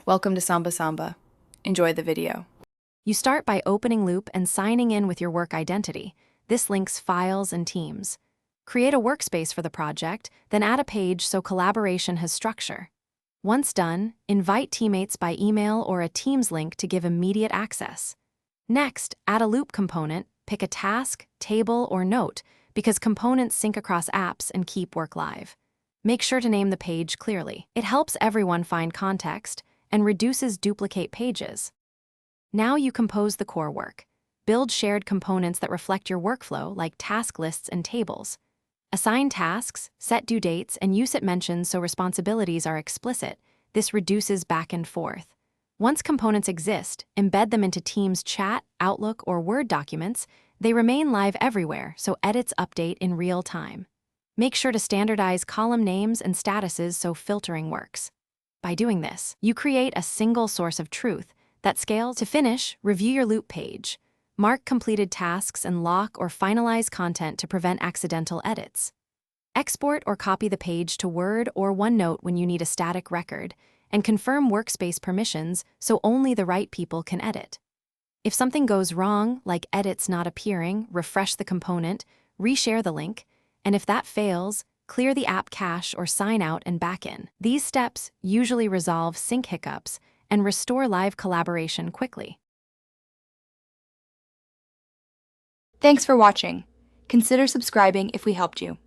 Welcome to Samba Samba. Enjoy the video. You start by opening Loop and signing in with your work identity. This links files and teams. Create a workspace for the project, then add a page so collaboration has structure. Once done, invite teammates by email or a Teams link to give immediate access. Next, add a Loop component, pick a task, table, or note, because components sync across apps and keep work live. Make sure to name the page clearly. It helps everyone find context and reduces duplicate pages. Now you compose the core work. Build shared components that reflect your workflow, like task lists and tables. Assign tasks, set due dates, and use it mentions so responsibilities are explicit. This reduces back and forth. Once components exist, embed them into Teams chat, Outlook, or Word documents. They remain live everywhere, so edits update in real time. Make sure to standardize column names and statuses so filtering works. By doing this, you create a single source of truth that scales. To finish, review your Loop page. Mark completed tasks and lock or finalize content to prevent accidental edits. Export or copy the page to Word or OneNote when you need a static record, and confirm workspace permissions so only the right people can edit. If something goes wrong, like edits not appearing, refresh the component, reshare the link, and if that fails, clear the app cache or sign out and back in. These steps usually resolve sync hiccups and restore live collaboration quickly. Thanks for watching. Consider subscribing if we helped you.